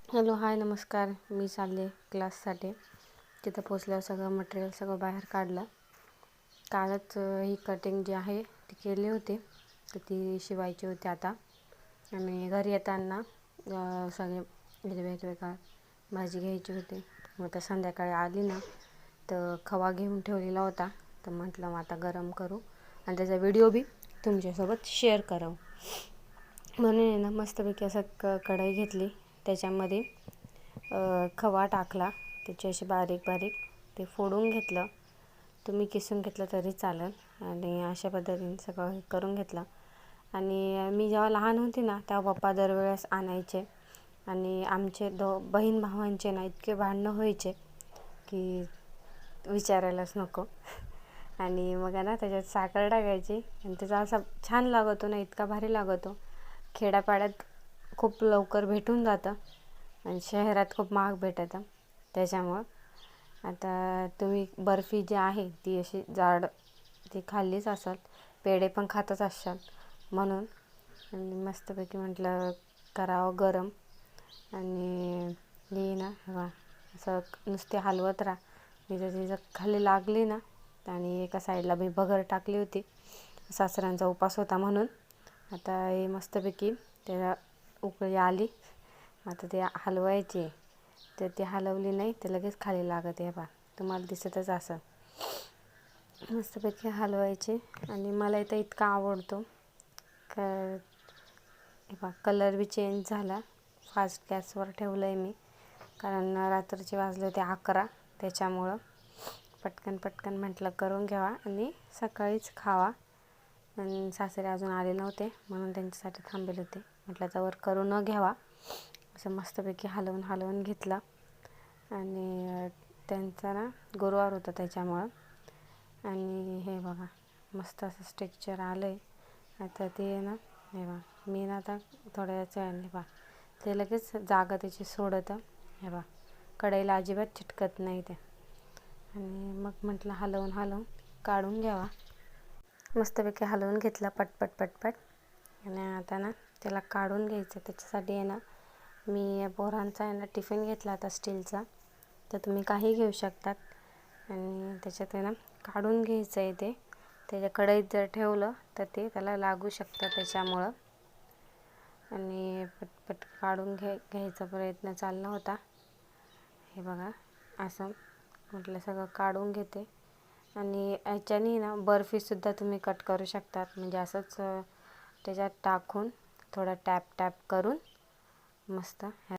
Hello hi नमस्कार. मी चालले क्लाससाठी. तिथं पोचल्यावर सगळं मटेरियल सगळं बाहेर काढलं. कालच ही कटिंग जी आहे ती केली होती, तर ती शिवायची होती आता. आणि घरी येताना सगळे वेगवेगळ्या भाजी घ्यायची होती. मग आता संध्याकाळी आली ना तर खवा घेऊन ठेवलेला होता, तर म्हटलं मग आता गरम करू आणि त्याचा व्हिडिओ बी तुमच्यासोबत शेअर करावं म्हणून आहे ना. मस्तपैकी असं कढई घेतली, त्याच्यामध्ये खवा टाकला, त्याची अशी बारीक बारीक ते फोडून घेतलं. तुम्ही किसून घेतलं तरी चालेल. आणि अशा पद्धतीने सगळं करून घेतलं. आणि मी जेव्हा लहान होती ना तेव्हा पप्पा दरवेळेस आणायचे आणि आमचे बहीण भावांचे ना इतके भांडणं व्हायचे की विचारायलाच नको. आणि मग ना त्याच्यात साखर टाकायची आणि त्याचा असा छान लागतो ना, इतका भारी लागतो. खेड्यापाड्यात खूप लवकर भेटून जातं आणि शहरात खूप महाग भेटतं. त्याच्यामुळं आता तुम्ही बर्फी जी आहे ती अशी जाड ती खाल्लीच असाल, पेढे पण खातच असाल म्हणून. आणि मस्तपैकी म्हटलं करावं गरम. आणि ही ना वा असं नुसते हलवत राहा. मी जर खाली लागली ना, आणि एका साईडला मी बगर टाकली होती, सासऱ्यांचा उपास होता म्हणून. आता हे मस्तपैकी त्याला उकळी आली. आता ते हलवायचे, तर ते हलवली नाही तर लगेच खाली लागत आहे. तुम्हाला दिसतच असं मस्तपैकी हलवायचे. आणि मला इथं इतका आवडतो का कलर बी चेंज झाला. फास्ट गॅसवर ठेवलं आहे मी, कारण रात्रीचे वाजले होते 11, त्याच्यामुळं पटकन पटकन म्हटलं करून घ्यावा आणि सकाळीच खावा. आणि सासरे अजून आले नव्हते म्हणून त्यांच्यासाठी थांबेले होते. म्हटलं त्यावर करून न घ्यावा, असं मस्तपैकी हलवून घेतलं. आणि त्यांचा ना गुरुवार होता त्याच्यामुळं. आणि हे बघा मस्त असं स्ट्रेक्चर आलं आहे. आता ते ना हे बघा मी ना आता थोड्या वेळाने ते लगेच जागा त्याची सोडतं. हे बघा कढईला अजिबात चिटकत नाही ते. आणि मग म्हटलं हलवून काढून घ्यावा. मस्तपैकी हलवून घेतला पटपट. आणि आता ना त्याला काढून घ्यायचं. त्याच्यासाठी आहे ना मी पोरांचा आहे ना टिफिन घेतला आता स्टीलचा, तर तुम्ही काही घेऊ शकतात. आणि त्याच्यात आहे ना काढून घ्यायचं आहे ते. त्याच्या कढईत जर ठेवलं तर ते त्याला लागू शकतं त्याच्यामुळं. आणि पटपट काढून घ्यायचा प्रयत्न चालला होता. हे बघा असं म्हटलं सगळं काढून घेते. आणि याच्याने ना बर्फीसुद्धा तुम्ही कट करू शकतात. म्हणजे असंच त्याच्यात टाकून थोडं टॅप करून मस्त